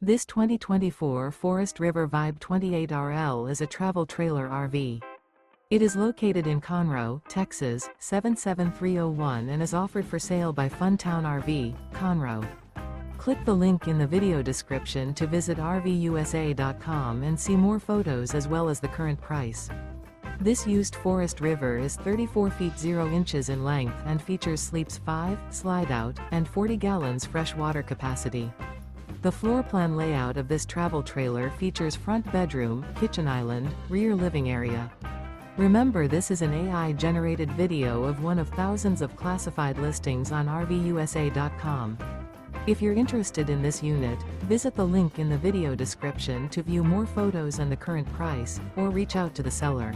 This 2024 Forest River Vibe 28RL is a travel trailer RV. It is located in Conroe, Texas, 77301 and is offered for sale by Funtown RV, Conroe. Click the link in the video description to visit RVUSA.com and see more photos as well as the current price. This used Forest River is 34 feet 0 inches in length and features sleeps 5, Slideout, and 40 gallons fresh water capacity. The floor plan layout of this travel trailer features front bedroom, kitchen island, rear living area. Remember, this is an AI-generated video of one of thousands of classified listings on RVUSA.com. If you're interested in this unit, visit the link in the video description to view more photos and the current price, or reach out to the seller.